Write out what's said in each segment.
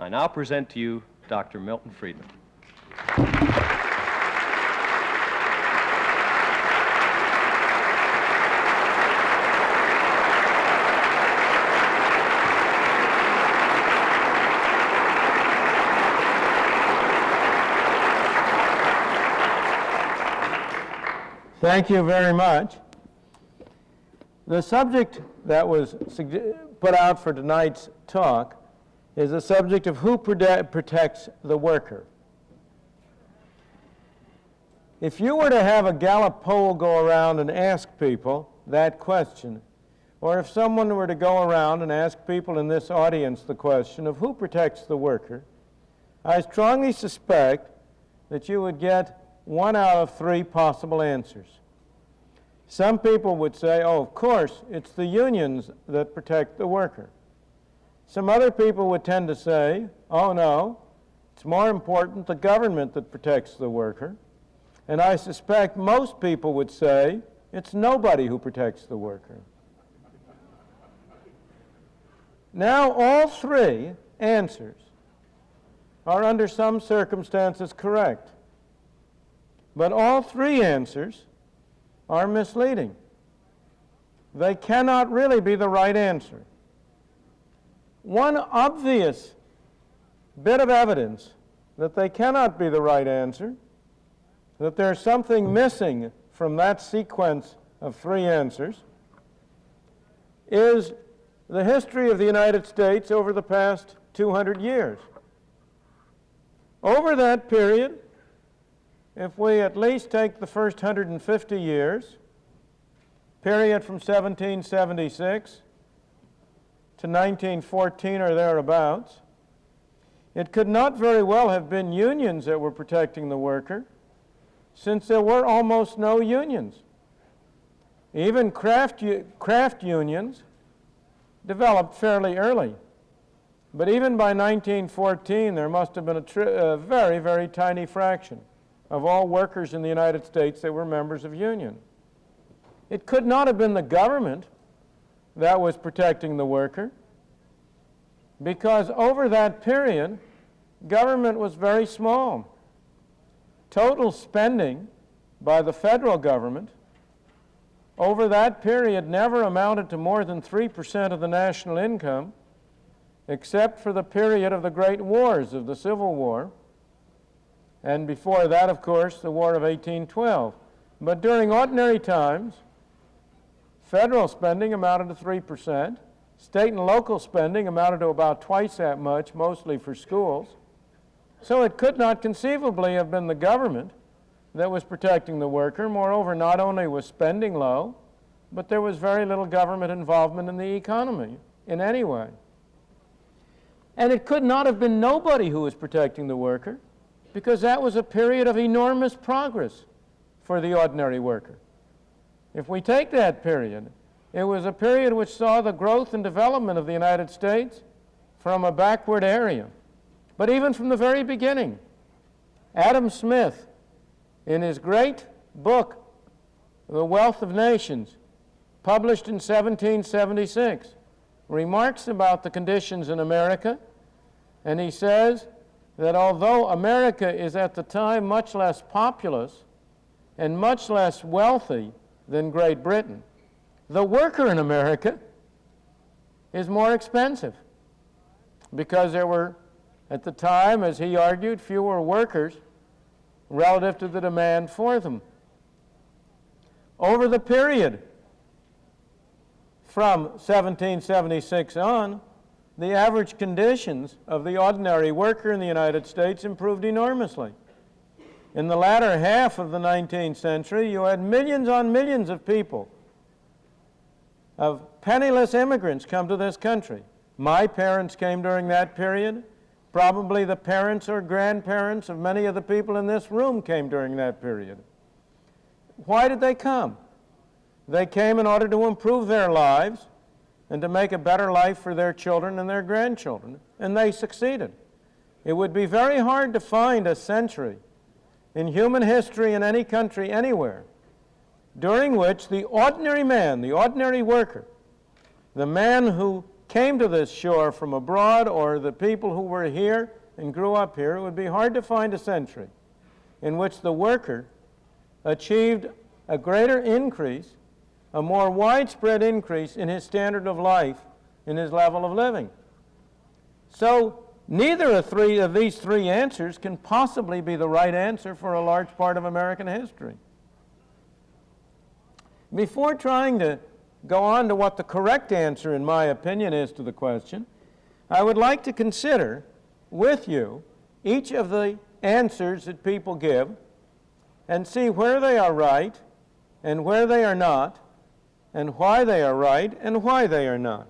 I now present to you Dr. Milton Friedman. Thank you very much. The subject that was put out for tonight's talk is the subject of who protects the worker. If you were to have a Gallup poll go around and ask people that question, or if someone were to go around and ask people in this audience the question of who protects the worker, I strongly suspect that you would get 1 out of 3 possible answers. Some people would say, oh, of course, it's the unions that protect the worker. Some other people would tend to say, oh, no, it's more important the government that protects the worker. And I suspect most people would say, it's nobody who protects the worker. Now, all 3 answers are under some circumstances correct. But all 3 answers are misleading. They cannot really be the right answer. One obvious bit of evidence that they cannot be the right answer, that there's something missing from that sequence of 3 answers, is the history of the United States over the past 200 years. Over that period, if we at least take the first 150 years, period from 1776 to 1914 or thereabouts, it could not very well have been unions that were protecting the worker, since there were almost no unions. Even craft unions developed fairly early. But even by 1914, there must have been a very, very tiny fraction of all workers in the United States that were members of union. It could not have been the government that was protecting the worker, because over that period, government was very small. Total spending by the federal government over that period never amounted to more than 3% of the national income, except for the period of the great wars of the Civil War, and before that, of course, the War of 1812. But during ordinary times, federal spending amounted to 3%. State and local spending amounted to about twice that much, mostly for schools. So it could not conceivably have been the government that was protecting the worker. Moreover, not only was spending low, but there was very little government involvement in the economy in any way. And it could not have been nobody who was protecting the worker, because that was a period of enormous progress for the ordinary worker. If we take that period, it was a period which saw the growth and development of the United States from a backward area. But even from the very beginning, Adam Smith, in his great book, The Wealth of Nations, published in 1776, remarks about the conditions in America, and he says that although America is at the time much less populous and much less wealthy than Great Britain, the worker in America is more expensive, because there were, at the time, as he argued, fewer workers relative to the demand for them. Over the period from 1776 on, the average conditions of the ordinary worker in the United States improved enormously. In the latter half of the 19th century, you had millions on millions of people, of penniless immigrants, come to this country. My parents came during that period. Probably the parents or grandparents of many of the people in this room came during that period. Why did they come? They came in order to improve their lives and to make a better life for their children and their grandchildren, and they succeeded. It would be very hard to find a century in human history in any country anywhere during which the ordinary man, the ordinary worker, the man who came to this shore from abroad, or the people who were here and grew up here, it would be hard to find a century in which the worker achieved a greater increase, a more widespread increase in his standard of life, in his level of living. So neither of these three answers can possibly be the right answer for a large part of American history. Before trying to go on to what the correct answer, in my opinion, is to the question, I would like to consider with you each of the answers that people give and see where they are right and where they are not, and why they are right and why they are not.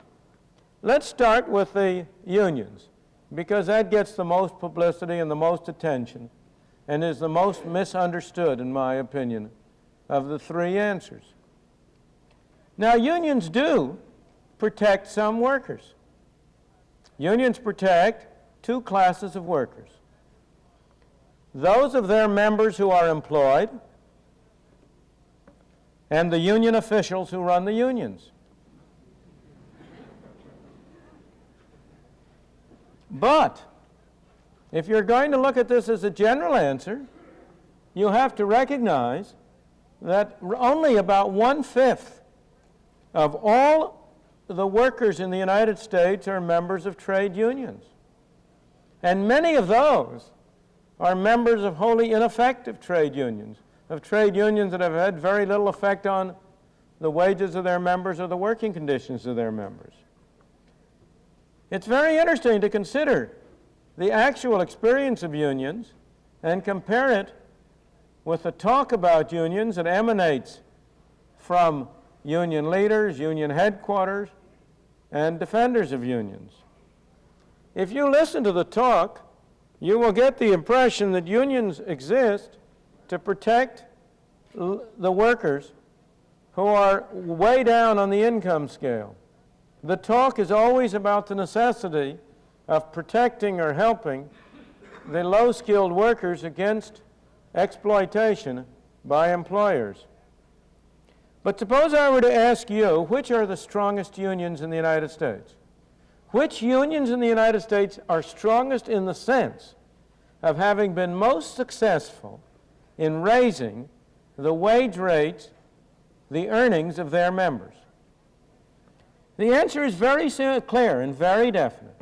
Let's start with the unions, because that gets the most publicity and the most attention and is the most misunderstood, in my opinion, of the three answers. Now, unions do protect some workers. Unions protect two classes of workers: those of their members who are employed and the union officials who run the unions. But if you're going to look at this as a general answer, you have to recognize that only about 1/5 of all the workers in the United States are members of trade unions. And many of those are members of wholly ineffective trade unions, of trade unions that have had very little effect on the wages of their members or the working conditions of their members. It's very interesting to consider the actual experience of unions and compare it with the talk about unions that emanates from union leaders, union headquarters, and defenders of unions. If you listen to the talk, you will get the impression that unions exist to protect the workers who are way down on the income scale. The talk is always about the necessity of protecting or helping the low-skilled workers against exploitation by employers. But suppose I were to ask you, which are the strongest unions in the United States? Which unions in the United States are strongest in the sense of having been most successful in raising the wage rates, the earnings of their members? The answer is very clear and very definite.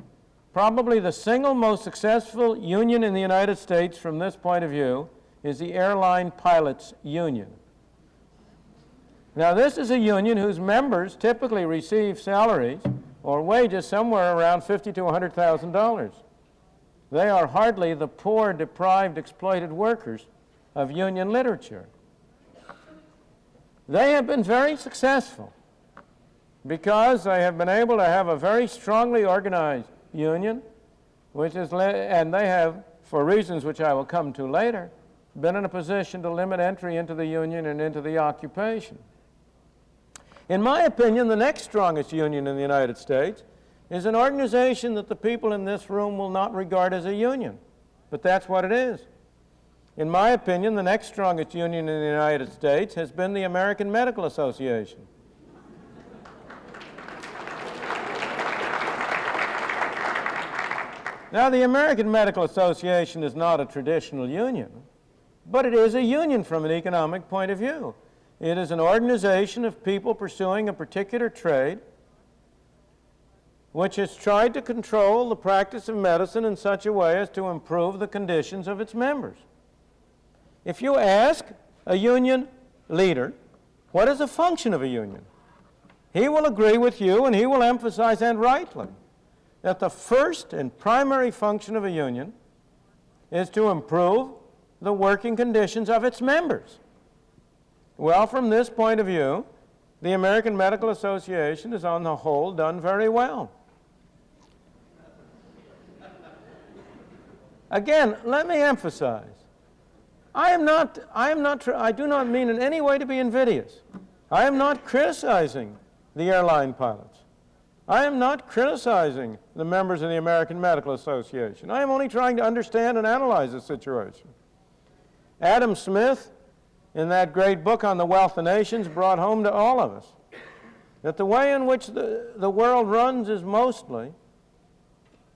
Probably the single most successful union in the United States from this point of view is the Airline Pilots Union. Now, this is a union whose members typically receive salaries or wages somewhere around $50,000 to $100,000. They are hardly the poor, deprived, exploited workers of union literature. They have been very successful because they have been able to have a very strongly organized union, and they have, for reasons which I will come to later, been in a position to limit entry into the union and into the occupation. In my opinion, the next strongest union in the United States is an organization that the people in this room will not regard as a union, but that's what it is. In my opinion, the next strongest union in the United States has been the American Medical Association. Now, the American Medical Association is not a traditional union, but it is a union from an economic point of view. It is an organization of people pursuing a particular trade which has tried to control the practice of medicine in such a way as to improve the conditions of its members. If you ask a union leader, what is the function of a union? He will agree with you, and he will emphasize, and rightly, that the first and primary function of a union is to improve the working conditions of its members. Well, from this point of view, the American Medical Association has on the whole done very well. Again, let me emphasize, I do not mean in any way to be invidious. I am not criticizing the airline pilots. I am not criticizing the members of the American Medical Association. I am only trying to understand and analyze the situation. Adam Smith, in that great book on the wealth of nations, brought home to all of us that the way in which the world runs is mostly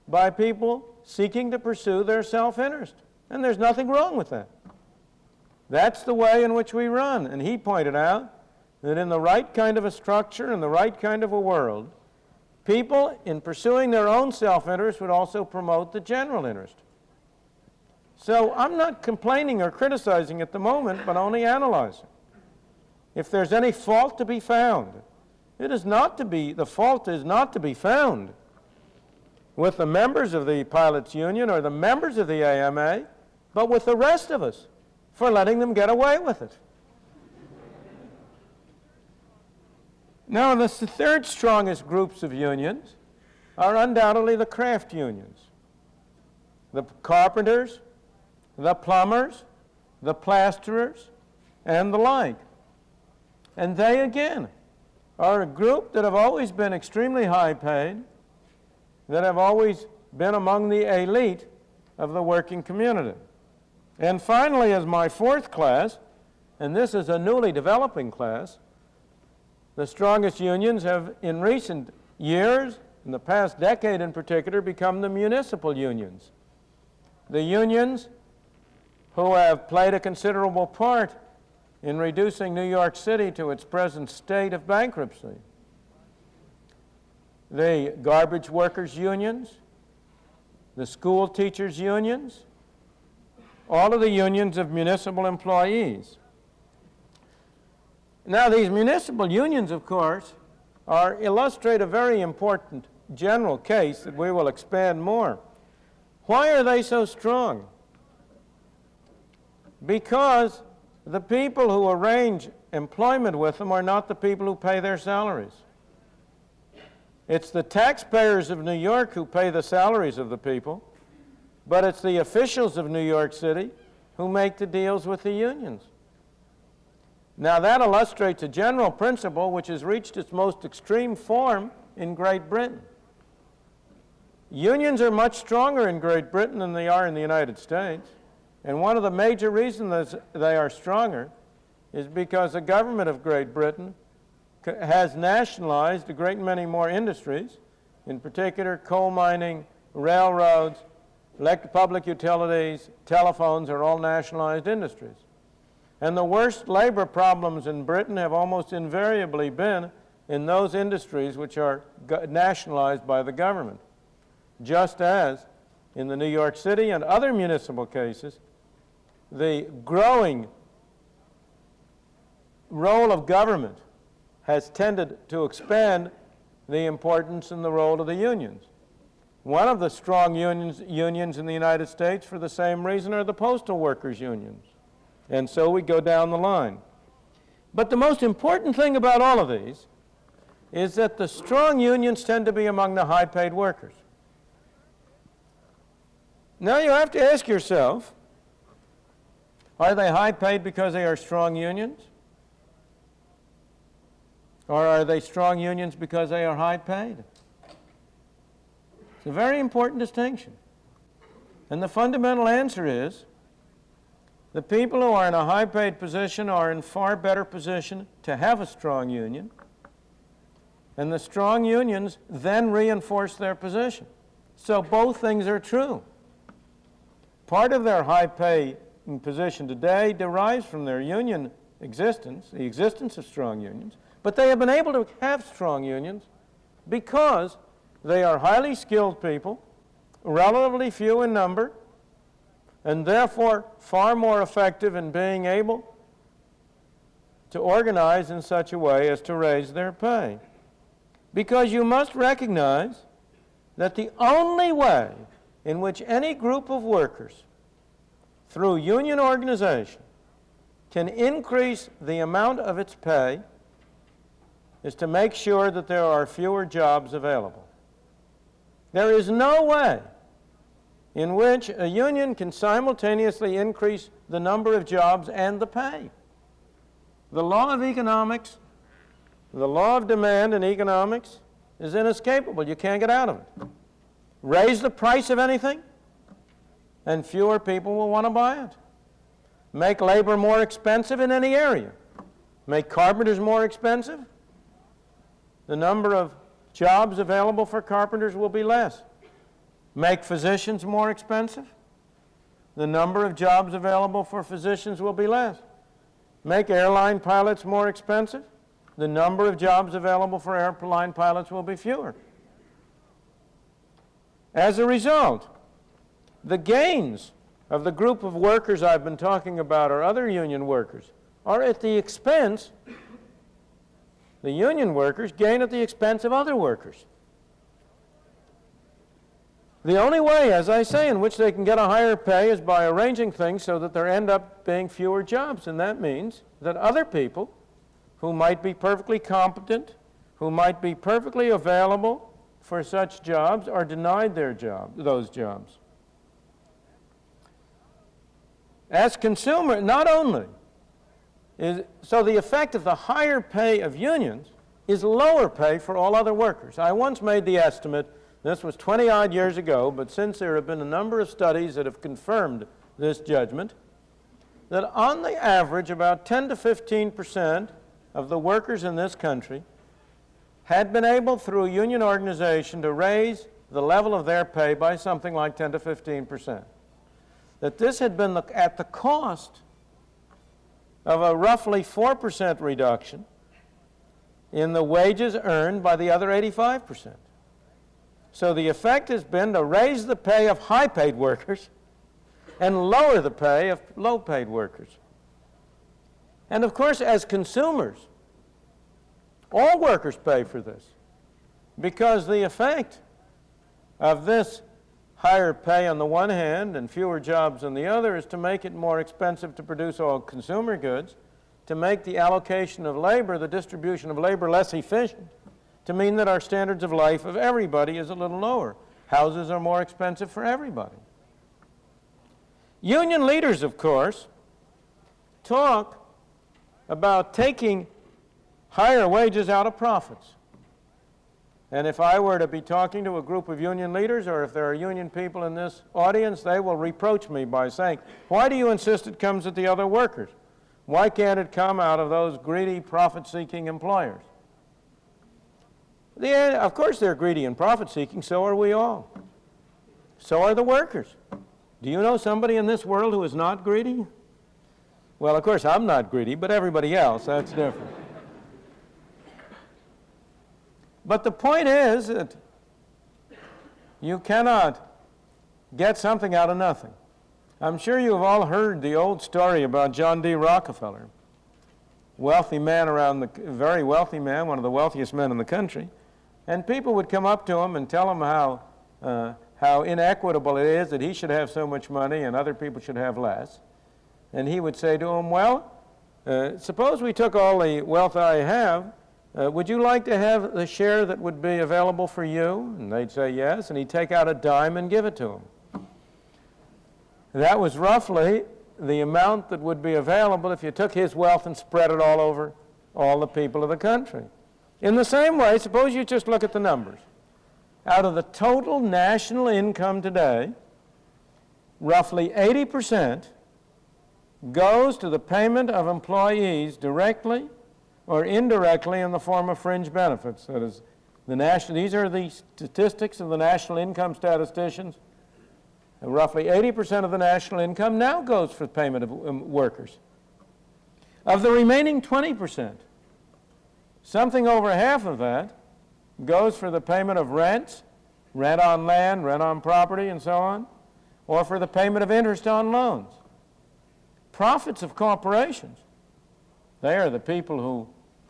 by people seeking to pursue their self-interest. And there's nothing wrong with that. That's the way in which we run. And he pointed out that in the right kind of a structure, in the right kind of a world, people, in pursuing their own self-interest, would also promote the general interest. So I'm not complaining or criticizing at the moment, but only analyzing. If there's any fault to be found, the fault is not to be found with the members of the pilots' union or the members of the AMA, but with the rest of us for letting them get away with it. Now, the third strongest groups of unions are undoubtedly the craft unions. The carpenters, the plumbers, the plasterers, and the like. And they, again, are a group that have always been extremely high paid, that have always been among the elite of the working community. And finally, as my fourth class, and this is a newly developing class, the strongest unions have, in recent years, in the past decade in particular, become the municipal unions. The unions who have played a considerable part in reducing New York City to its present state of bankruptcy. The garbage workers' unions, the school teachers' unions, all of the unions of municipal employees. Now, these municipal unions, of course, illustrate a very important general case that we will expand more. Why are they so strong? Because the people who arrange employment with them are not the people who pay their salaries. It's the taxpayers of New York who pay the salaries of the people, but it's the officials of New York City who make the deals with the unions. Now, that illustrates a general principle which has reached its most extreme form in Great Britain. Unions are much stronger in Great Britain than they are in the United States, and one of the major reasons they are stronger is because the government of Great Britain has nationalized a great many more industries, in particular coal mining, railroads, public utilities, telephones are all nationalized industries. And the worst labor problems in Britain have almost invariably been in those industries which are nationalized by the government, just as in the New York City and other municipal cases, the growing role of government has tended to expand the importance and the role of the unions. One of the strong unions in the United States, for the same reason, are the postal workers' unions. And so we go down the line. But the most important thing about all of these is that the strong unions tend to be among the high-paid workers. Now you have to ask yourself, are they high-paid because they are strong unions? Or are they strong unions because they are high-paid? It's a very important distinction. And the fundamental answer is the people who are in a high-paid position are in far better position to have a strong union, and the strong unions then reinforce their position. So both things are true. Part of their high-pay position today derives from their union existence, the existence of strong unions, but they have been able to have strong unions because they are highly skilled people, relatively few in number, and therefore far more effective in being able to organize in such a way as to raise their pay. Because you must recognize that the only way in which any group of workers, through union organization, can increase the amount of its pay is to make sure that there are fewer jobs available. There is no way in which a union can simultaneously increase the number of jobs and the pay. The law of economics, the law of demand in economics is inescapable. You can't get out of it. Raise the price of anything, and fewer people will want to buy it. Make labor more expensive in any area. Make carpenters more expensive, the number of jobs available for carpenters will be less. Make physicians more expensive, the number of jobs available for physicians will be less. Make airline pilots more expensive, the number of jobs available for airline pilots will be fewer. As a result, the gains of the group of workers I've been talking about, or other union workers, are at the expense, the union workers gain at the expense of other workers. The only way, as I say, in which they can get a higher pay is by arranging things so that there end up being fewer jobs, and that means that other people who might be perfectly competent, who might be perfectly available for such jobs, are denied those jobs. As consumer, not only so the effect of the higher pay of unions is lower pay for all other workers. I once made the estimate, this was 20-odd years ago, but since there have been a number of studies that have confirmed this judgment, that on the average about 10 to 15% of the workers in this country had been able through union organization to raise the level of their pay by something like 10 to 15%. That this had been at the cost of a roughly 4% reduction in the wages earned by the other 85%. So the effect has been to raise the pay of high-paid workers and lower the pay of low-paid workers. And of course, as consumers, all workers pay for this, because the effect of this higher pay on the one hand and fewer jobs on the other is to make it more expensive to produce all consumer goods, to make the allocation of labor, the distribution of labor, less efficient, to mean that our standards of life of everybody is a little lower. Houses are more expensive for everybody. Union leaders, of course, talk about taking higher wages out of profits. And if I were to be talking to a group of union leaders, or if there are union people in this audience, they will reproach me by saying, why do you insist it comes at the other workers? Why can't it come out of those greedy, profit-seeking employers? Of course they're greedy and profit-seeking, so are we all. So are the workers. Do you know somebody in this world who is not greedy? Well, of course, I'm not greedy, but everybody else, that's different. But the point is that you cannot get something out of nothing. I'm sure you have all heard the old story about John D. Rockefeller, wealthy man very wealthy man, one of the wealthiest men in the country. And people would come up to him and tell him how inequitable it is that he should have so much money and other people should have less. And he would say to him, well, suppose we took all the wealth I have, would you like to have the share that would be available for you? And they'd say yes, and he'd take out a dime and give it to them. That was roughly the amount that would be available if you took his wealth and spread it all over all the people of the country. In the same way, suppose you just look at the numbers. Out of the total national income today, roughly 80% goes to the payment of employees directly or indirectly in the form of fringe benefits. That is, these are the statistics of the national income statisticians. And roughly 80% of the national income now goes for payment of workers. Of the remaining 20%, something over half of that goes for the payment of rents, rent on land, rent on property, and so on, or for the payment of interest on loans. Profits of corporations, they are the people who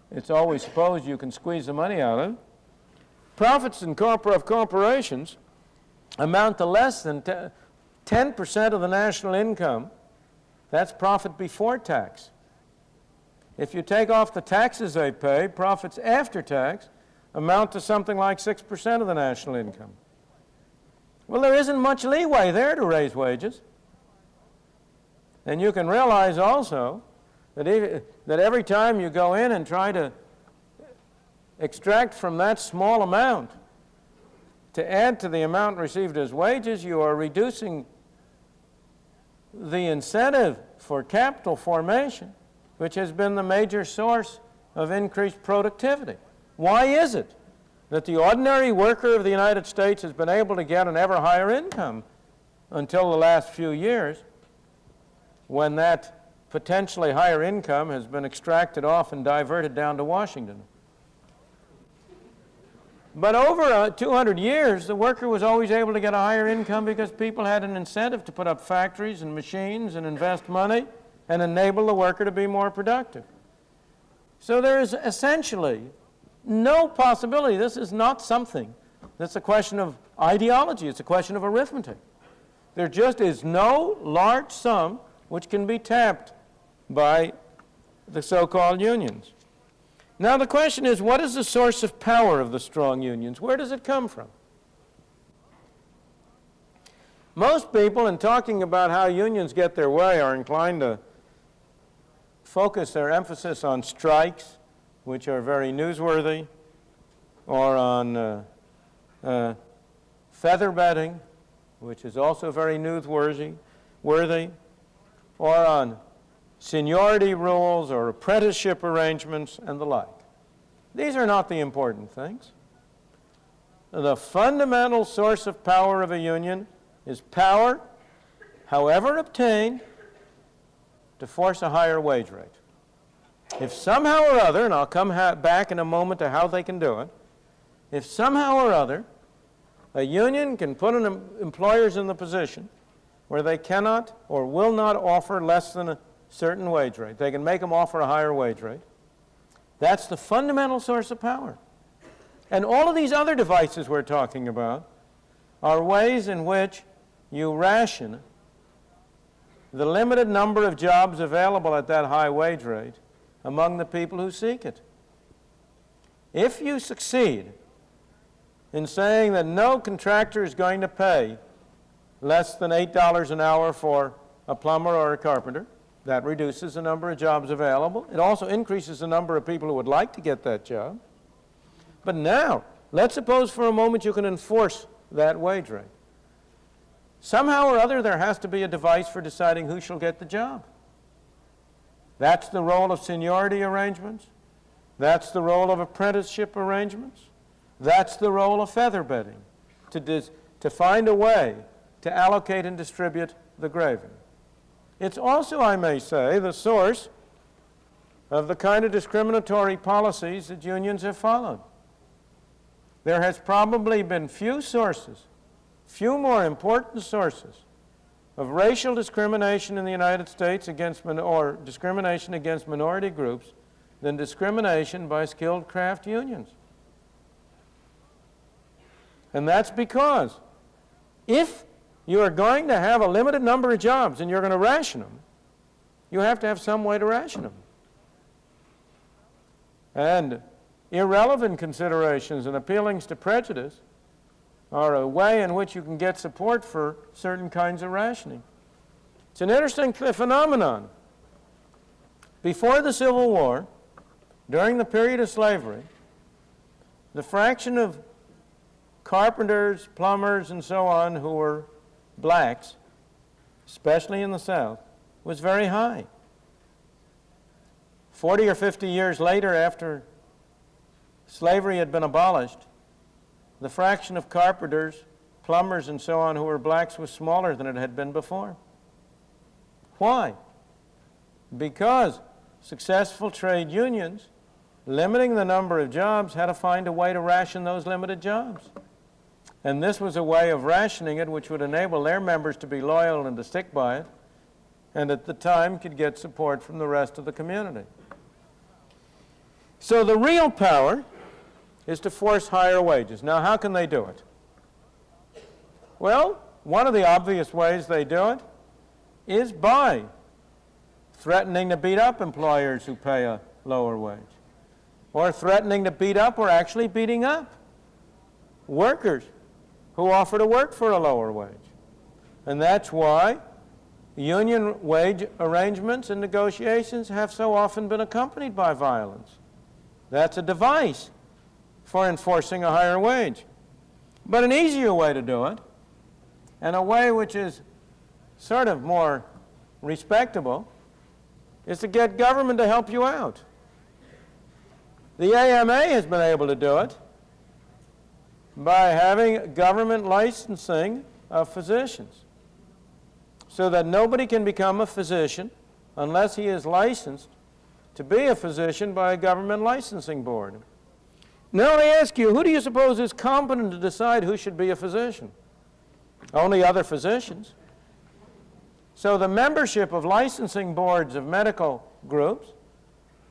it's always supposed you can squeeze the money out of. Profits of corporations amount to less than 10% of the national income. That's profit before tax. If you take off the taxes they pay, profits after tax amount to something like 6% of the national income. Well, there isn't much leeway there to raise wages. And you can realize also that every time you go in and try to extract from that small amount to add to the amount received as wages, you are reducing the incentive for capital formation, which has been the major source of increased productivity. Why is it that the ordinary worker of the United States has been able to get an ever higher income until the last few years, when that potentially higher income has been extracted off and diverted down to Washington? But over 200 years, the worker was always able to get a higher income because people had an incentive to put up factories and machines and invest money and enable the worker to be more productive. So there is essentially no possibility. This is not something that's a question of ideology. It's a question of arithmetic. There just is no large sum which can be tapped by the so-called unions. Now the question is, what is the source of power of the strong unions? Where does it come from? Most people, in talking about how unions get their way, are inclined to focus their emphasis on strikes, which are very newsworthy, or on feather bedding, which is also very newsworthy, or on seniority rules or apprenticeship arrangements and the like. These are not the important things. The fundamental source of power of a union is power, however obtained, to force a higher wage rate. If somehow or other, and I'll come back in a moment to how they can do it, if somehow or other a union can put employers in the position where they cannot or will not offer less than a certain wage rate, they can make them offer a higher wage rate, that's the fundamental source of power. And all of these other devices we're talking about are ways in which you ration the limited number of jobs available at that high wage rate among the people who seek it. If you succeed in saying that no contractor is going to pay less than $8 an hour for a plumber or a carpenter, that reduces the number of jobs available. It also increases the number of people who would like to get that job. But now, let's suppose for a moment you can enforce that wage rate. Somehow or other, there has to be a device for deciding who shall get the job. That's the role of seniority arrangements. That's the role of apprenticeship arrangements. That's the role of feather bedding, to find a way to allocate and distribute the graving. It's also, I may say, the source of the kind of discriminatory policies that unions have followed. There has probably been few more important sources of racial discrimination in the United States or discrimination against minority groups than discrimination by skilled craft unions. And that's because if you are going to have a limited number of jobs and you're going to ration them, you have to have some way to ration them. And irrelevant considerations and appealings to prejudice are a way in which you can get support for certain kinds of rationing. It's an interesting phenomenon. Before the Civil War, during the period of slavery, the fraction of carpenters, plumbers, and so on who were blacks, especially in the South, was very high. 40 or 50 years later, after slavery had been abolished, the fraction of carpenters, plumbers, and so on who were blacks was smaller than it had been before. Why? Because successful trade unions, limiting the number of jobs, had to find a way to ration those limited jobs. And this was a way of rationing it which would enable their members to be loyal and to stick by it, and at the time could get support from the rest of the community. So the real power is to force higher wages. Now, how can they do it? Well, one of the obvious ways they do it is by threatening to beat up employers who pay a lower wage, or threatening to beat up or actually beating up workers who offer to work for a lower wage. And that's why union wage arrangements and negotiations have so often been accompanied by violence. That's a device for enforcing a higher wage. But an easier way to do it, and a way which is sort of more respectable, is to get government to help you out. The AMA has been able to do it by having government licensing of physicians, so that nobody can become a physician unless he is licensed to be a physician by a government licensing board. Now I ask you, who do you suppose is competent to decide who should be a physician? Only other physicians. So the membership of licensing boards of medical groups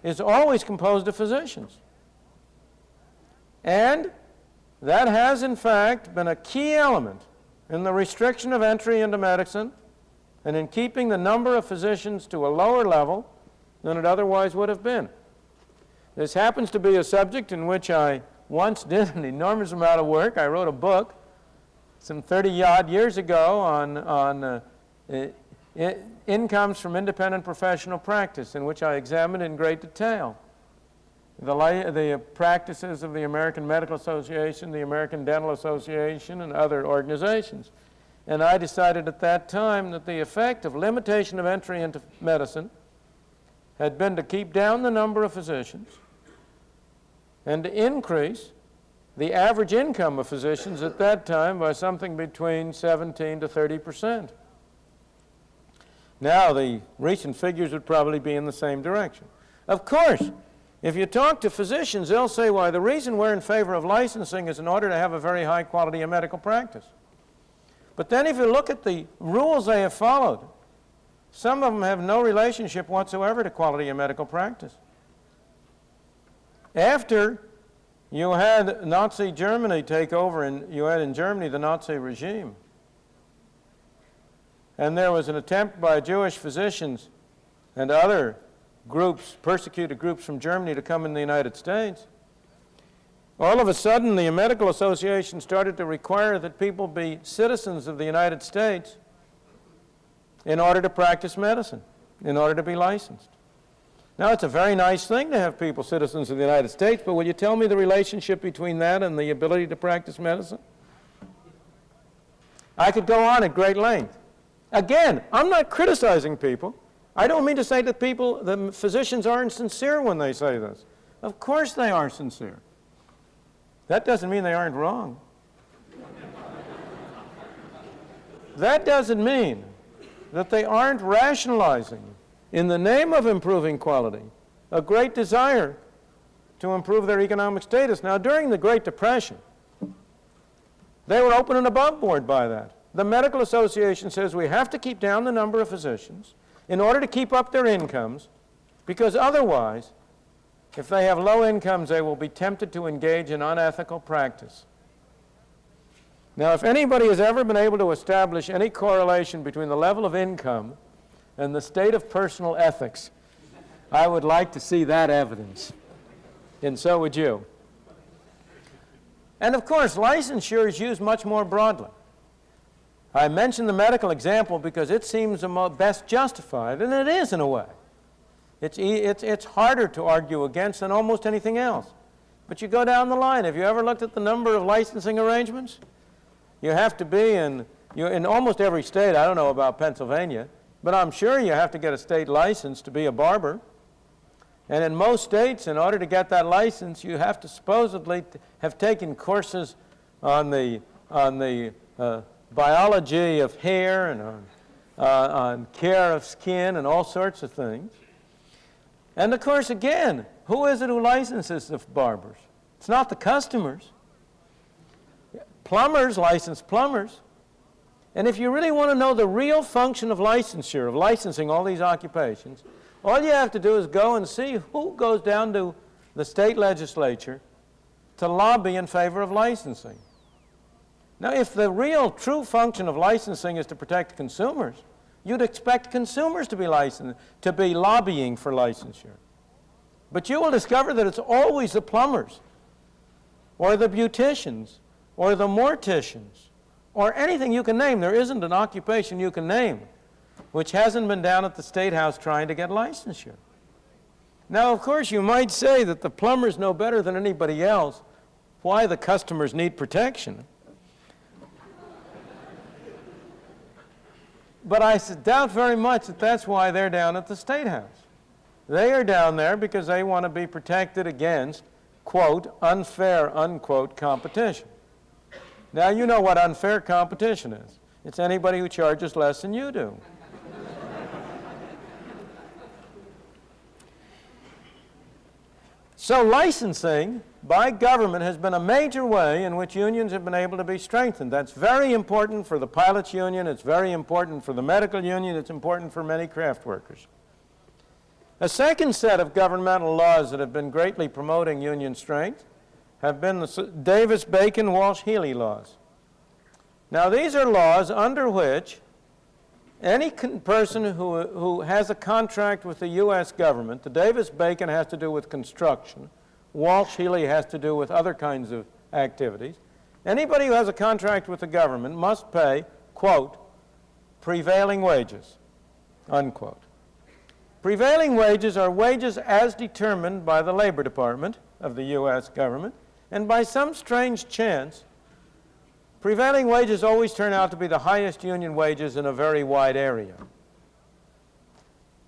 is always composed of physicians. And that has, in fact, been a key element in the restriction of entry into medicine and in keeping the number of physicians to a lower level than it otherwise would have been. This happens to be a subject in which I once did an enormous amount of work. I wrote a book some 30-odd years ago on incomes from independent professional practice, in which I examined in great detail the practices of the American Medical Association, the American Dental Association, and other organizations. And I decided at that time that the effect of limitation of entry into medicine had been to keep down the number of physicians and to increase the average income of physicians at that time by something between 17 to 30%. Now, the recent figures would probably be in the same direction. Of course, if you talk to physicians, they'll say, why, the reason we're in favor of licensing is in order to have a very high quality of medical practice. But then if you look at the rules they have followed, some of them have no relationship whatsoever to quality of medical practice. After you had Nazi Germany take over, and you had in Germany the Nazi regime, and there was an attempt by Jewish physicians and other groups, persecuted groups from Germany, to come in the United States, all of a sudden the Medical Association started to require that people be citizens of the United States in order to practice medicine, in order to be licensed. Now, it's a very nice thing to have people citizens of the United States, but will you tell me the relationship between that and the ability to practice medicine? I could go on at great length. Again, I'm not criticizing people. I don't mean to say that the physicians aren't sincere when they say this. Of course they are sincere. That doesn't mean they aren't wrong. That doesn't mean that they aren't rationalizing, in the name of improving quality, a great desire to improve their economic status. Now, during the Great Depression, they were open and above board by that. The Medical Association says we have to keep down the number of physicians in order to keep up their incomes, because otherwise, if they have low incomes, they will be tempted to engage in unethical practice. Now, if anybody has ever been able to establish any correlation between the level of income and the state of personal ethics, I would like to see that evidence. And so would you. And of course, licensure is used much more broadly. I mention the medical example because it seems the best justified, and it is in a way. It's harder to argue against than almost anything else. But you go down the line. Have you ever looked at the number of licensing arrangements? You have to be in almost every state. I don't know about Pennsylvania, but I'm sure you have to get a state license to be a barber. And in most states, in order to get that license, you have to supposedly have taken courses on the biology of hair and on care of skin and all sorts of things. And of course, again, who is it who licenses the barbers? It's not the customers. Plumbers license plumbers. And if you really want to know the real function of licensure, of licensing all these occupations, all you have to do is go and see who goes down to the state legislature to lobby in favor of licensing. Now, if the real true function of licensing is to protect consumers, you'd expect consumers to be lobbying for licensure. But you will discover that it's always the plumbers or the beauticians or the morticians or anything you can name. There isn't an occupation you can name which hasn't been down at the State House trying to get licensure. Now, of course, you might say that the plumbers know better than anybody else why the customers need protection. But I doubt very much that that's why they're down at the State House. They are down there because they want to be protected against quote, unfair, unquote, competition. Now you know what unfair competition is. It's anybody who charges less than you do. So licensing by government has been a major way in which unions have been able to be strengthened. That's very important for the pilots union, it's very important for the medical union, it's important for many craft workers. A second set of governmental laws that have been greatly promoting union strength have been the Davis-Bacon-Walsh-Healy laws. Now these are laws under which any person who has a contract with the U.S. government, the Davis-Bacon has to do with construction, Walsh-Healy has to do with other kinds of activities. Anybody who has a contract with the government must pay, quote, prevailing wages, unquote. Prevailing wages are wages as determined by the Labor Department of the U.S. government, and by some strange chance, prevailing wages always turn out to be the highest union wages in a very wide area.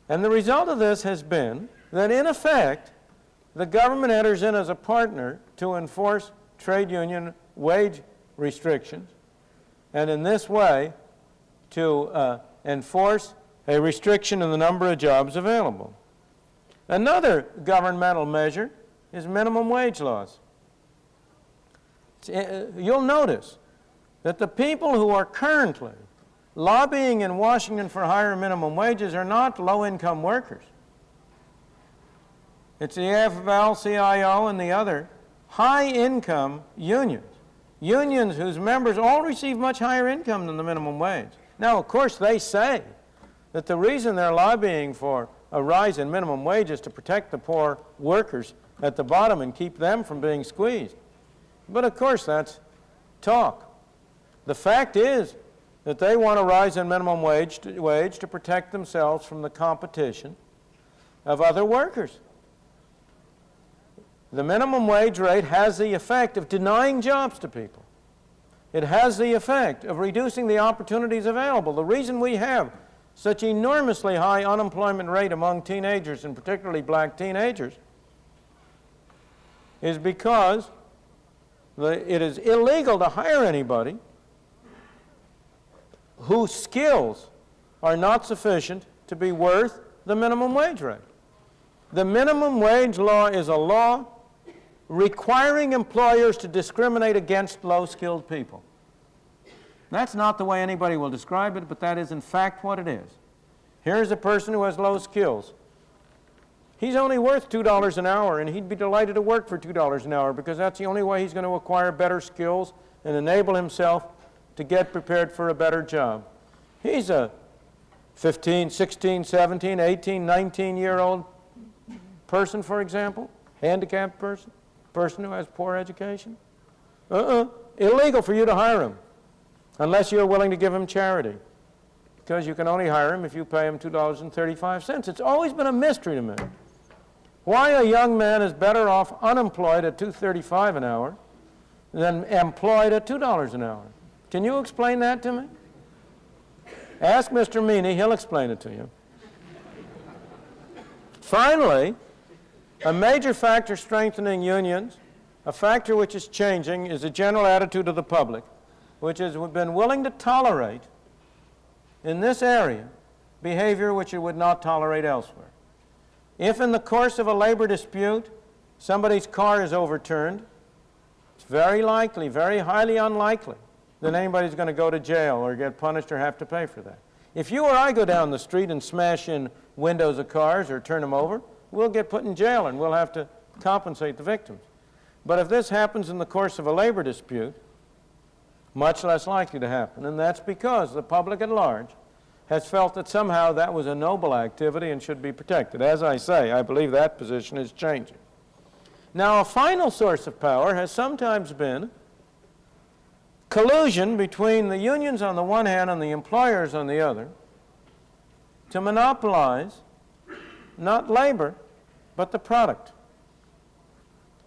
And the result of this has been that, in effect, the government enters in as a partner to enforce trade union wage restrictions, and in this way to enforce a restriction in the number of jobs available. Another governmental measure is minimum wage laws. You'll notice that the people who are currently lobbying in Washington for higher minimum wages are not low-income workers. It's the AFL-CIO and the other high-income unions, unions whose members all receive much higher income than the minimum wage. Now, of course, they say that the reason they're lobbying for a rise in minimum wage is to protect the poor workers at the bottom and keep them from being squeezed. But, of course, that's talk. The fact is that they want a rise in minimum wage to protect themselves from the competition of other workers. The minimum wage rate has the effect of denying jobs to people. It has the effect of reducing the opportunities available. The reason we have such enormously high unemployment rate among teenagers, and particularly black teenagers, is because it is illegal to hire anybody whose skills are not sufficient to be worth the minimum wage rate. The minimum wage law is a law requiring employers to discriminate against low-skilled people. That's not the way anybody will describe it, but that is in fact what it is. Here's a person who has low skills. He's only worth $2 an hour, and he'd be delighted to work for $2 an hour because that's the only way he's going to acquire better skills and enable himself to get prepared for a better job. He's a 15, 16, 17, 18, 19-year-old person, for example, handicapped person, person who has poor education. Illegal for you to hire him unless you're willing to give him charity, because you can only hire him if you pay him $2.35. It's always been a mystery to me why a young man is better off unemployed at $2.35 an hour than employed at $2 an hour. Can you explain that to me? Ask Mr. Meany, he'll explain it to you. Finally, a major factor strengthening unions, a factor which is changing, is the general attitude of the public, which has been willing to tolerate in this area behavior which it would not tolerate elsewhere. If in the course of a labor dispute somebody's car is overturned, it's very likely, very highly unlikely, that anybody's going to go to jail or get punished or have to pay for that. If you or I go down the street and smash in windows of cars or turn them over, we'll get put in jail and we'll have to compensate the victims. But if this happens in the course of a labor dispute, much less likely to happen, and that's because the public at large has felt that somehow that was a noble activity and should be protected. As I say, I believe that position is changing. Now, a final source of power has sometimes been collusion between the unions on the one hand and the employers on the other to monopolize not labor, but the product.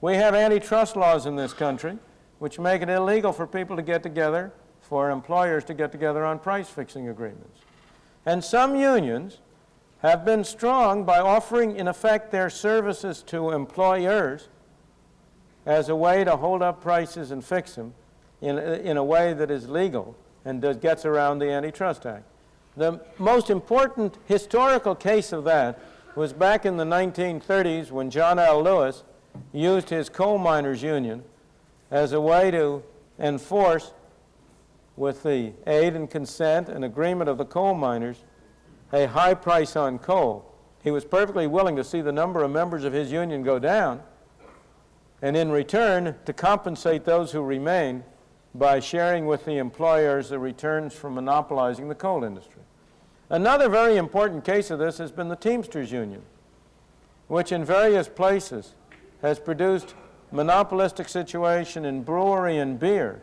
We have antitrust laws in this country which make it illegal for people to get together, for employers to get together on price-fixing agreements. And some unions have been strong by offering, in effect, their services to employers as a way to hold up prices and fix them in a way that is legal and gets around the Antitrust Act. The most important historical case of that was back in the 1930s when John L. Lewis used his coal miners' union as a way to enforce, with the aid and consent and agreement of the coal miners, a high price on coal. He was perfectly willing to see the number of members of his union go down, and in return to compensate those who remain by sharing with the employers the returns from monopolizing the coal industry. Another very important case of this has been the Teamsters Union, which in various places has produced monopolistic situation in brewery and beer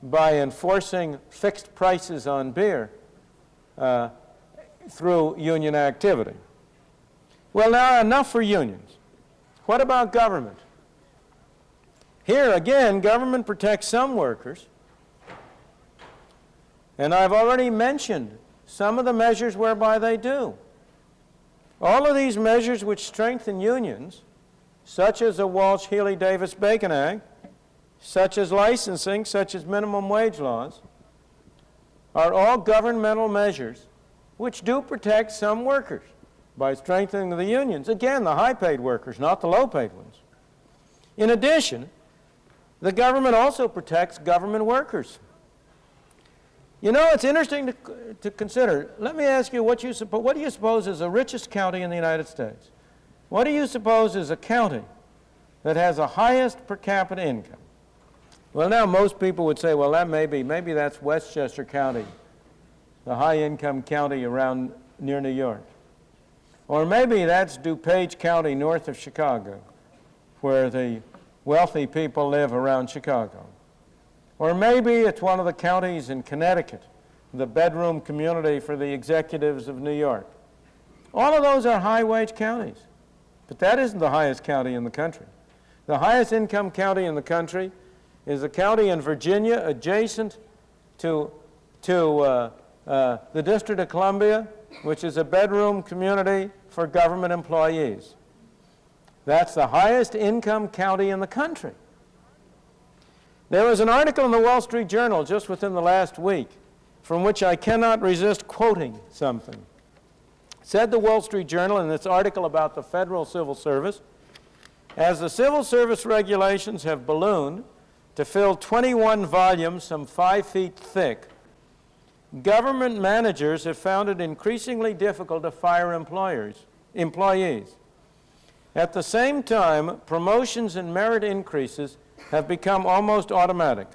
by enforcing fixed prices on beer through union activity. Well, now enough for unions. What about government? Here again, government protects some workers, and I've already mentioned some of the measures whereby they do. All of these measures which strengthen unions, such as the Walsh-Healy-Davis-Bacon Act, such as licensing, such as minimum wage laws, are all governmental measures which do protect some workers by strengthening the unions. Again, the high-paid workers, not the low-paid ones. In addition, the government also protects government workers. You know, it's interesting to consider. Let me ask you, what do you suppose is the richest county in the United States? What do you suppose is a county that has the highest per capita income? Well, now most people would say, well, that maybe that's Westchester County, the high-income county around near New York. Or maybe that's DuPage County north of Chicago, where the wealthy people live around Chicago. Or maybe it's one of the counties in Connecticut, the bedroom community for the executives of New York. All of those are high-wage counties, but that isn't the highest county in the country. The highest income county in the country is a county in Virginia adjacent to the District of Columbia, which is a bedroom community for government employees. That's the highest income county in the country. There was an article in the Wall Street Journal just within the last week from which I cannot resist quoting something. Said the Wall Street Journal in its article about the federal civil service, as the civil service regulations have ballooned to fill 21 volumes some 5 feet thick, government managers have found it increasingly difficult to fire employees. At the same time, promotions and merit increases have become almost automatic.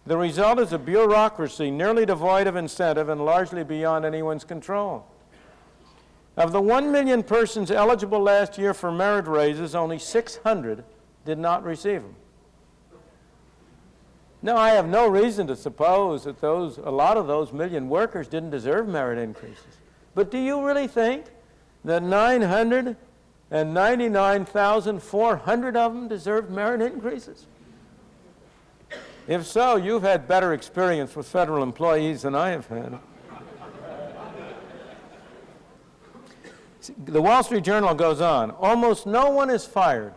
The result is a bureaucracy nearly devoid of incentive and largely beyond anyone's control. Of the 1 million persons eligible last year for merit raises, only 600 did not receive them. Now, I have no reason to suppose that a lot of those million workers didn't deserve merit increases. But do you really think that 999,400 of them deserved merit increases? If so, you've had better experience with federal employees than I have had. The Wall Street Journal goes on, almost no one is fired.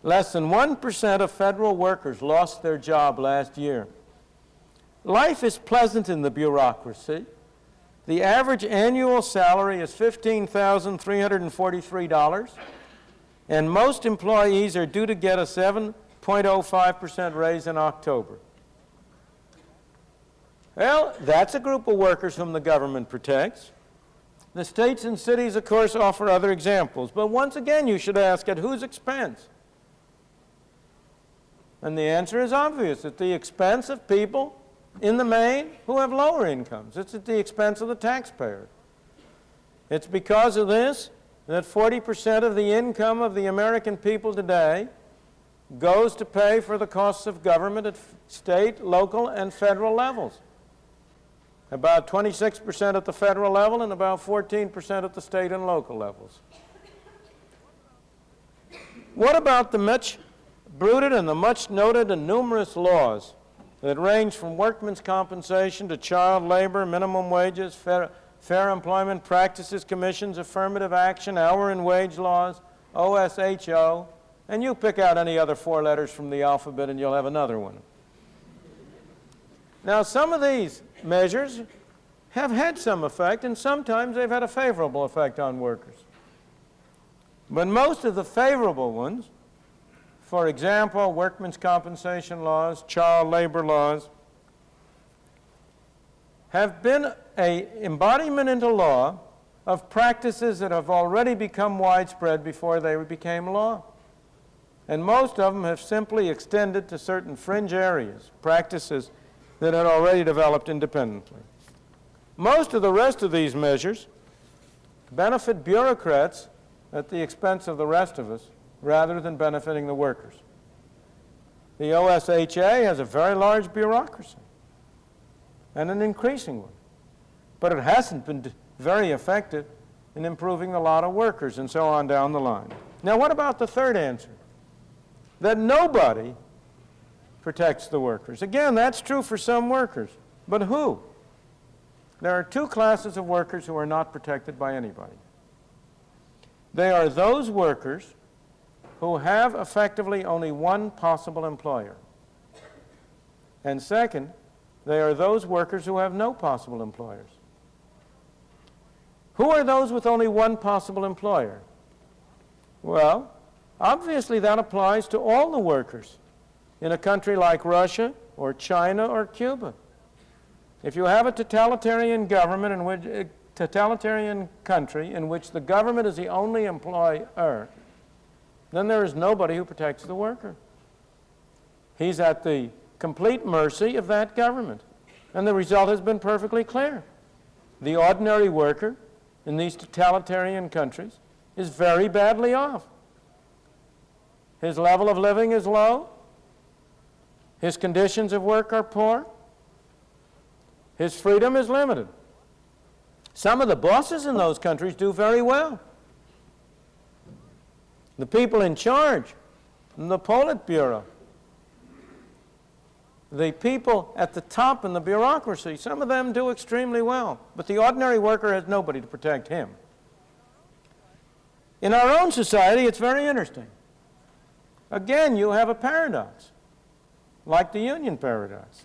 Less than 1% of federal workers lost their job last year. Life is pleasant in the bureaucracy. The average annual salary is $15,343, and most employees are due to get a 7.05% raise in October. Well, that's a group of workers whom the government protects. The states and cities, of course, offer other examples, but once again you should ask, at whose expense? And the answer is obvious. At the expense of people, in the main, who have lower incomes. It's at the expense of the taxpayer. It's because of this that 40% of the income of the American people today goes to pay for the costs of government at state, local, and federal levels. About 26% at the federal level and about 14% at the state and local levels. What about the much bruited and the much noted and numerous laws that range from workmen's compensation to child labor, minimum wages, fair employment practices commissions, affirmative action, hour and wage laws, OSHO, And you pick out any other 4 letters from the alphabet and you'll have another one. Now, some of these measures have had some effect, and sometimes they've had a favorable effect on workers. But most of the favorable ones, for example, workmen's compensation laws, child labor laws, have been an embodiment into law of practices that have already become widespread before they became law. And most of them have simply extended to certain fringe areas, practices that had already developed independently. Most of the rest of these measures benefit bureaucrats at the expense of the rest of us, rather than benefiting the workers. The OSHA has a very large bureaucracy, and an increasing one. But it hasn't been very effective in improving the lot of workers, and so on down the line. Now, what about the third answer? That nobody protects the workers. Again, that's true for some workers. But who? There are 2 classes of workers who are not protected by anybody. They are those workers who have effectively only one possible employer. And second, they are those workers who have no possible employers. Who are those with only one possible employer? Well, obviously that applies to all the workers in a country like Russia or China or Cuba. If you have a totalitarian government in which a totalitarian country in which the government is the only employer, then there is nobody who protects the worker. He's at the complete mercy of that government. And the result has been perfectly clear. The ordinary worker in these totalitarian countries is very badly off. His level of living is low. His conditions of work are poor. His freedom is limited. Some of the bosses in those countries do very well. The people in charge, the Politburo, the people at the top in the bureaucracy, some of them do extremely well. But the ordinary worker has nobody to protect him. In our own society, it's very interesting. Again, you have a paradox, like the union paradox.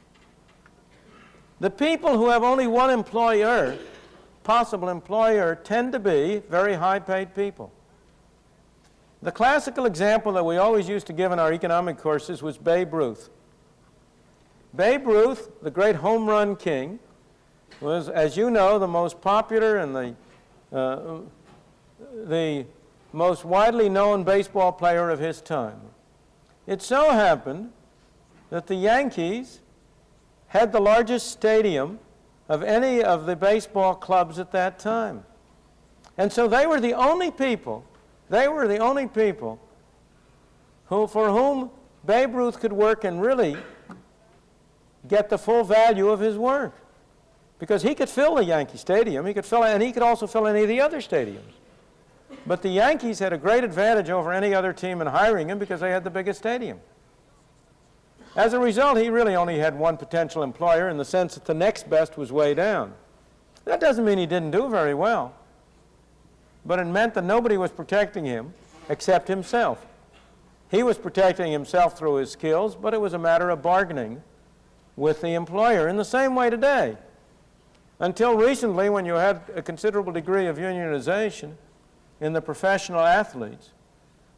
The people who have only one employer, possible employer, tend to be very high-paid people. The classical example that we always used to give in our economic courses was Babe Ruth. Babe Ruth, the great home run king, was, as you know, the most popular and the most widely known baseball player of his time. It so happened that the Yankees had the largest stadium of any of the baseball clubs at that time. And so they were the only people who, for whom Babe Ruth could work and really get the full value of his work. Because he could fill the Yankee Stadium, and he could also fill any of the other stadiums. But the Yankees had a great advantage over any other team in hiring him because they had the biggest stadium. As a result, he really only had one potential employer in the sense that the next best was way down. That doesn't mean he didn't do very well, but it meant that nobody was protecting him except himself. He was protecting himself through his skills, but it was a matter of bargaining with the employer. In the same way today, until recently, when you had a considerable degree of unionization in the professional athletes,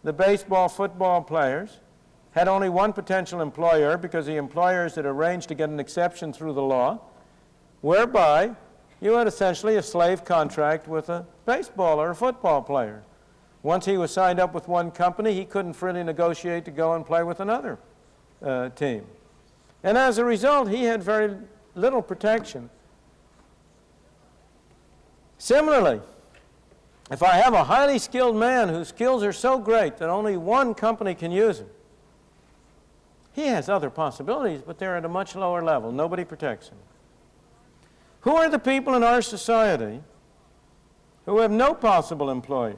the baseball, football players had only one potential employer because the employers had arranged to get an exception through the law, whereby you had essentially a slave contract with a baseball or a football player. Once he was signed up with one company, he couldn't freely negotiate to go and play with another team. And as a result, he had very little protection. Similarly, if I have a highly skilled man whose skills are so great that only one company can use him, he has other possibilities, but they're at a much lower level. Nobody protects him. Who are the people in our society who have no possible employer?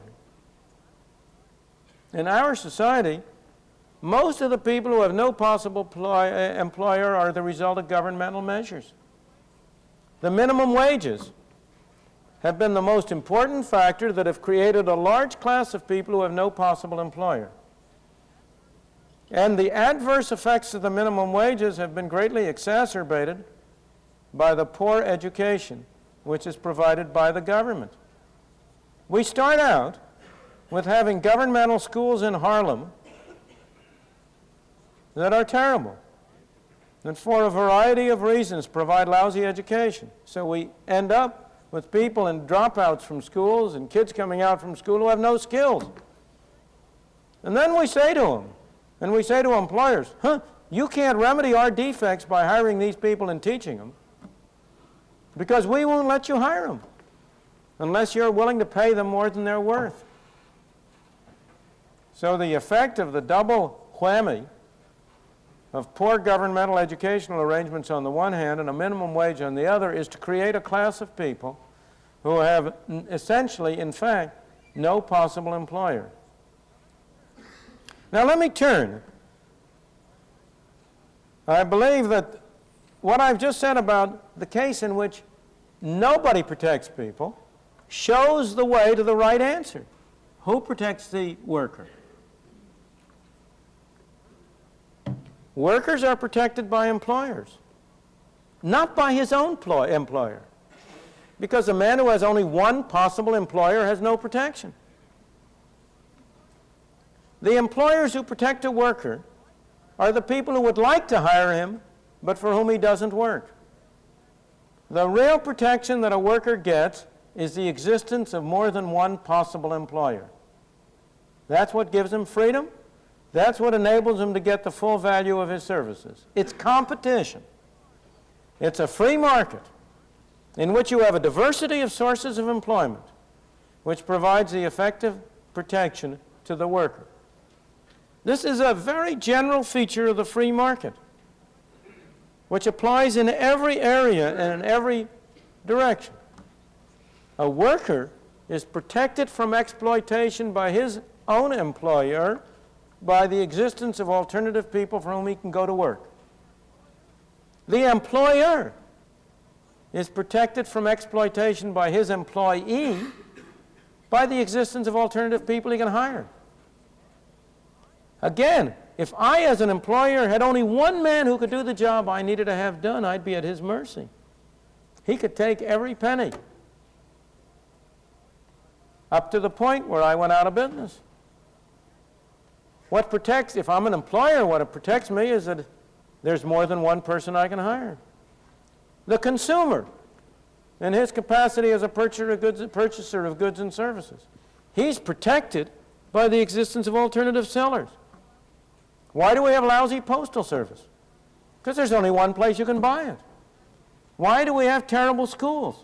In our society, most of the people who have no possible employer are the result of governmental measures. The minimum wages have been the most important factor that have created a large class of people who have no possible employer. And the adverse effects of the minimum wages have been greatly exacerbated by the poor education which is provided by the government. We start out with having governmental schools in Harlem that are terrible, and for a variety of reasons provide lousy education. So we end up with people and dropouts from schools and kids coming out from school who have no skills. And then we say to them, and we say to employers, you can't remedy our defects by hiring these people and teaching them, because we won't let you hire them unless you're willing to pay them more than they're worth. So the effect of the double whammy of poor governmental educational arrangements on the one hand and a minimum wage on the other is to create a class of people who have essentially, in fact, no possible employer. Now let me turn. I believe that what I've just said about the case in which nobody protects people shows the way to the right answer. Who protects the worker? Workers are protected by employers, not by his own employer, because a man who has only one possible employer has no protection. The employers who protect a worker are the people who would like to hire him, but for whom he doesn't work. The real protection that a worker gets is the existence of more than one possible employer. That's what gives him freedom. That's what enables him to get the full value of his services. It's competition. It's a free market in which you have a diversity of sources of employment, which provides the effective protection to the worker. This is a very general feature of the free market, which applies in every area and in every direction. A worker is protected from exploitation by his own employer by the existence of alternative people for whom he can go to work. The employer is protected from exploitation by his employee by the existence of alternative people he can hire. Again, if I as an employer had only one man who could do the job I needed to have done, I'd be at his mercy. He could take every penny, up to the point where I went out of business. What protects, if I'm an employer, what protects me is that there's more than one person I can hire. The consumer, in his capacity as a purchaser of goods and services, he's protected by the existence of alternative sellers. Why do we have lousy postal service? Because there's only one place you can buy it. Why do we have terrible schools?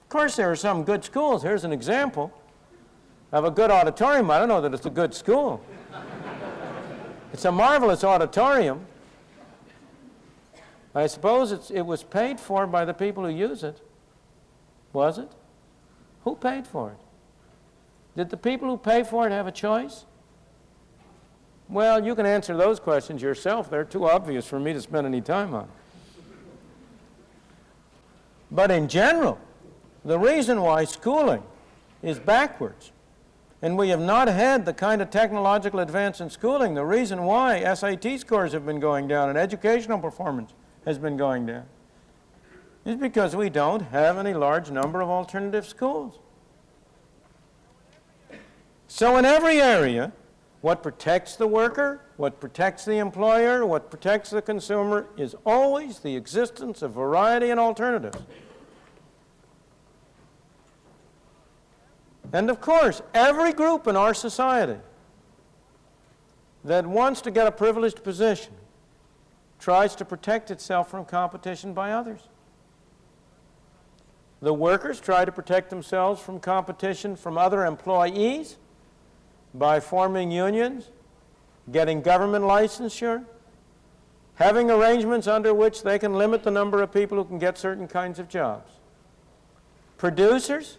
Of course there are some good schools. Here's an example of a good auditorium. I don't know that it's a good school. It's a marvelous auditorium. I suppose it was paid for by the people who use it. Was it? Who paid for it? Did the people who pay for it have a choice? Well, you can answer those questions yourself. They're too obvious for me to spend any time on. But in general, the reason why schooling is backwards, and we have not had the kind of technological advance in schooling, the reason why SAT scores have been going down and educational performance has been going down, is because we don't have any large number of alternative schools. So in every area, what protects the worker, what protects the employer, what protects the consumer is always the existence of variety and alternatives. And of course, every group in our society that wants to get a privileged position tries to protect itself from competition by others. The workers try to protect themselves from competition from other employees by forming unions, getting government licensure, having arrangements under which they can limit the number of people who can get certain kinds of jobs. Producers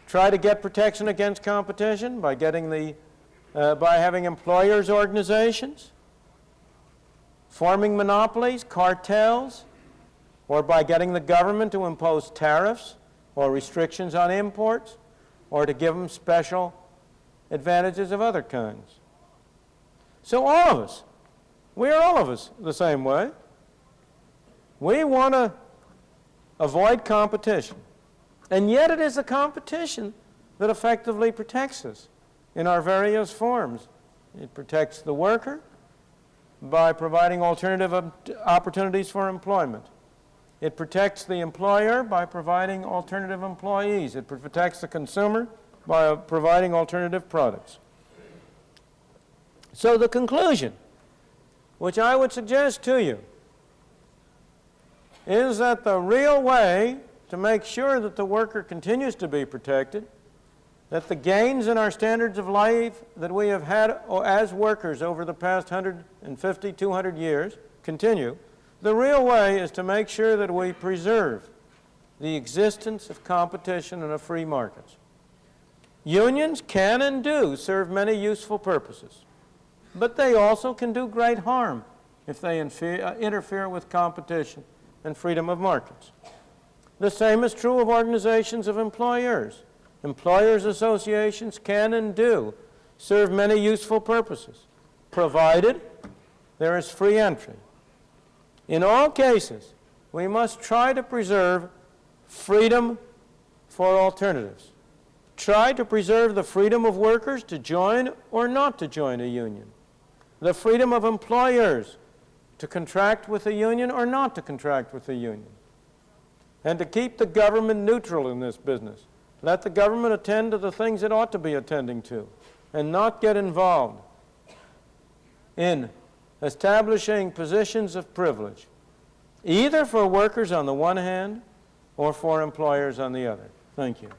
try to get protection against competition by by having employers' organizations, forming monopolies, cartels, or by getting the government to impose tariffs or restrictions on imports, or to give them special advantages of other kinds. So all of us, all of us the same way. We want to avoid competition. And yet it is the competition that effectively protects us in our various forms. It protects the worker by providing alternative opportunities for employment. It protects the employer by providing alternative employees. It protects the consumer by providing alternative products. So the conclusion, which I would suggest to you, is that the real way to make sure that the worker continues to be protected, that the gains in our standards of life that we have had as workers over the past 150, 200 years continue, the real way is to make sure that we preserve the existence of competition and of free markets. Unions can and do serve many useful purposes, but they also can do great harm if they interfere with competition and freedom of markets. The same is true of organizations of employers. Employers' associations can and do serve many useful purposes, provided there is free entry. In all cases, we must try to preserve freedom for alternatives. Try to preserve the freedom of workers to join or not to join a union. The freedom of employers to contract with a union or not to contract with a union. And to keep the government neutral in this business. Let the government attend to the things it ought to be attending to and not get involved in establishing positions of privilege, either for workers on the one hand or for employers on the other. Thank you.